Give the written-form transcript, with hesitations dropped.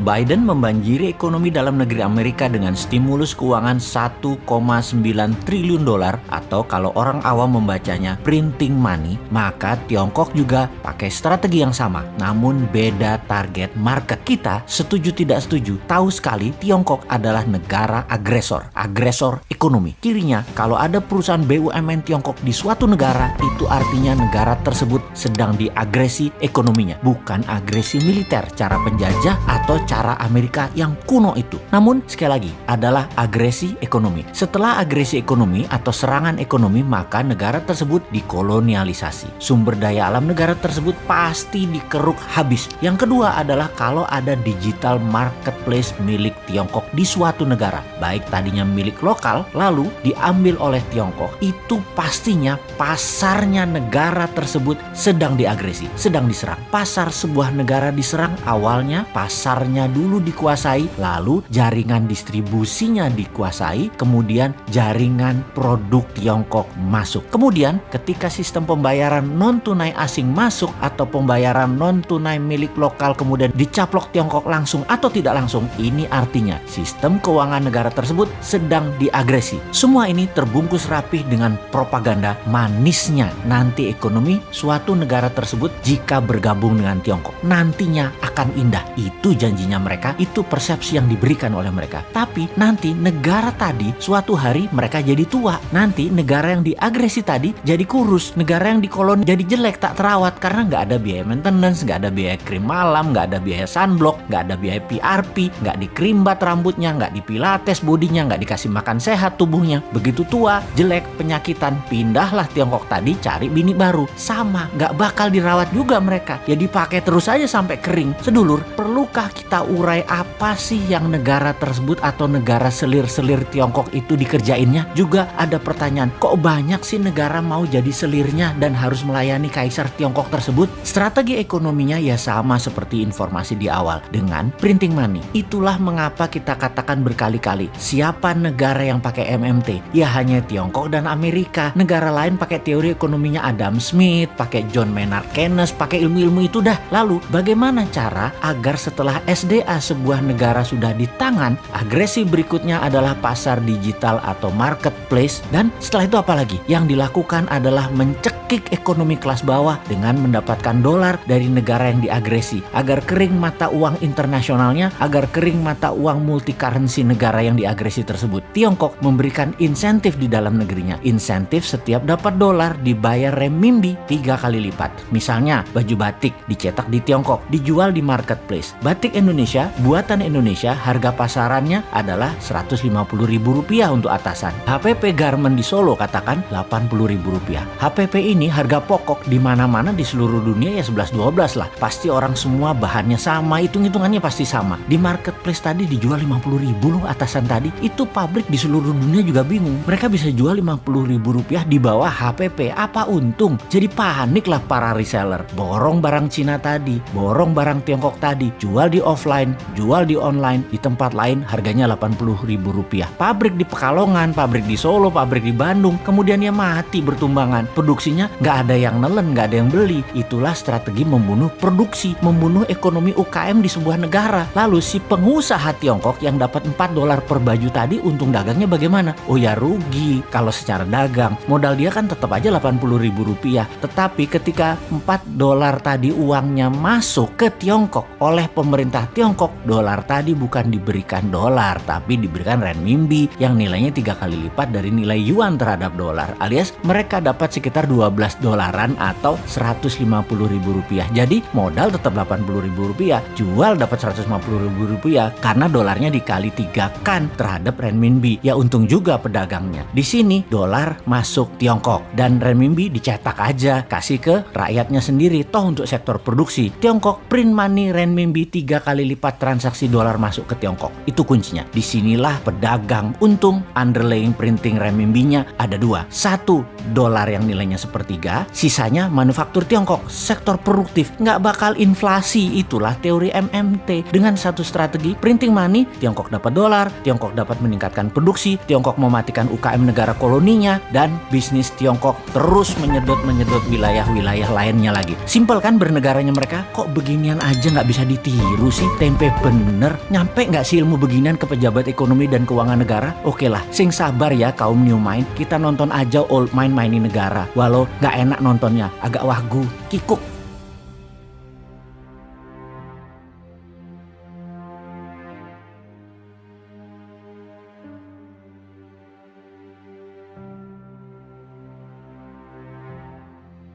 Biden membanjiri ekonomi dalam negeri Amerika dengan stimulus keuangan 1,9 triliun dolar atau kalau orang awam membacanya printing money, maka Tiongkok juga pakai strategi yang sama, namun beda target market. Kita setuju tidak setuju, tahu sekali Tiongkok adalah negara agresor ekonomi. Kirinya, kalau ada perusahaan BUMN Tiongkok di suatu negara, itu artinya negara tersebut sedang diagresi ekonominya, bukan agresi militer, cara penjajah atau cara Amerika yang kuno itu. Namun sekali lagi adalah agresi ekonomi. Setelah agresi ekonomi atau serangan ekonomi, maka negara tersebut dikolonialisasi. Sumber daya alam negara tersebut pasti dikeruk habis. Yang kedua adalah kalau ada digital marketplace milik Tiongkok di suatu negara, baik tadinya milik lokal lalu diambil oleh Tiongkok, itu pastinya pasarnya negara tersebut sedang diagresi, sedang diserang. Pasar sebuah negara diserang, awalnya pasarnya dulu dikuasai, lalu jaringan distribusinya dikuasai, kemudian jaringan produk Tiongkok masuk. Kemudian ketika sistem pembayaran non-tunai asing masuk atau pembayaran non-tunai milik lokal kemudian dicaplok Tiongkok langsung atau tidak langsung, ini artinya sistem keuangan negara tersebut sedang diagresi. Semua ini terbungkus rapih dengan propaganda manisnya nanti ekonomi suatu negara tersebut jika bergabung dengan Tiongkok nantinya akan indah. Itu janjinya mereka, itu persepsi yang diberikan oleh mereka. Tapi nanti negara tadi suatu hari mereka jadi tua. Nanti negara yang diagresi tadi jadi kurus. Negara yang dikoloni jadi jelek, tak terawat karena nggak ada biaya maintenance, nggak ada biaya krim malam, nggak ada biaya sunblock, nggak ada biaya PRP, nggak dikrimbat rambutnya, nggak dipilates bodinya, nggak dikasih makan sehat tubuhnya. Begitu tua, jelek, penyakitan, pindahlah Tiongkok tadi cari bini baru. Sama, nggak bakal dirawat juga mereka. Ya dipakai terus aja sampai kering. Sedulur, perlukah kita urai apa sih yang negara tersebut atau negara selir-selir Tiongkok itu dikerjainnya? Juga ada pertanyaan, kok banyak sih negara mau jadi selirnya dan harus melayani kaisar Tiongkok tersebut? Strategi ekonominya ya sama seperti informasi di awal, dengan printing money. Itulah mengapa kita katakan berkali-kali, siapa negara yang pakai MMT? Ya hanya Tiongkok dan Amerika. Negara lain pakai teori ekonominya Adam Smith, pakai John Maynard Keynes, pakai ilmu-ilmu itu dah. Lalu bagaimana cara agar setelah SDA sebuah negara sudah di tangan, agresi berikutnya adalah pasar digital atau marketplace, dan setelah itu apa lagi? Yang dilakukan adalah mencekik ekonomi kelas bawah dengan mendapatkan dolar dari negara yang diagresi agar kering mata uang internasionalnya, agar kering mata uang multi currency negara yang diagresi tersebut. Tiongkok memberikan insentif di dalam negerinya. Insentif setiap dapat dolar dibayar renminbi 3 kali lipat. Misalnya baju batik dicetak di Tiongkok, dijual di marketplace. Batik Indonesia, buatan Indonesia, harga pasarannya adalah Rp150.000 untuk atasan. HPP garment di Solo katakan Rp80.000. HPP ini harga pokok di mana-mana di seluruh dunia ya 11-12 lah. Pasti orang semua bahannya sama, hitung-hitungannya pasti sama. Di marketplace tadi dijual Rp50.000 loh atasan tadi. Itu pabrik di seluruh dunia juga bingung. Mereka bisa jual Rp50.000 di bawah HPP. Apa untung? Jadi panik lah para reseller. Borong barang Cina tadi, borong barang Tiongkok tadi, jual di offline, jual di online, di tempat lain harganya Rp80.000. Pabrik di Pekalongan, pabrik di Solo, pabrik di Bandung, kemudian ya mati bertumbangan. Produksinya nggak ada yang nelen, nggak ada yang beli. Itulah strategi membunuh produksi, membunuh ekonomi UKM di sebuah negara. Lalu si pengusaha Tiongkok yang dapat $4 per baju tadi, untung dagangnya bagaimana? Oh ya rugi kalau secara dagang. Modal dia kan tetap aja Rp80.000. Tetapi ketika $4 tadi uangnya masuk ke Tiongkok oleh pemerintah Tiongkok, dolar tadi bukan diberikan dolar, tapi diberikan renminbi yang nilainya 3 kali lipat dari nilai yuan terhadap dolar, alias mereka dapat sekitar $12 atau Rp150.000. Jadi modal tetap Rp80.000, jual dapat Rp150.000 karena dolarnya dikali 3 kan terhadap renminbi. Ya untung juga pedagangnya. Di sini dolar masuk Tiongkok dan renminbi dicetak aja, kasih ke rakyatnya sendiri. Toh untuk sektor produksi, Tiongkok print money renminbi 3 kali lipat transaksi dolar masuk ke Tiongkok. Itu kuncinya. Disinilah pedagang untung. Underlying printing renminbinya ada 2. 1, dolar yang nilainya sepertiga, sisanya manufaktur Tiongkok, sektor produktif, nggak bakal inflasi. Itulah teori MMT. Dengan satu strategi printing money, Tiongkok dapat dolar, Tiongkok dapat meningkatkan produksi, Tiongkok mematikan UKM negara koloninya, dan bisnis Tiongkok terus menyedot wilayah-wilayah lainnya lagi. Simpel kan bernegaranya mereka? Kok beginian aja nggak bisa ditiru? biru sih? Tempe bener. Nyampe nggak sih ilmu beginian ke pejabat ekonomi dan keuangan negara? Oke lah, sing sabar ya kaum new mind. Kita nonton aja old mind mainin negara. Walau nggak enak nontonnya, agak wagu, kikuk.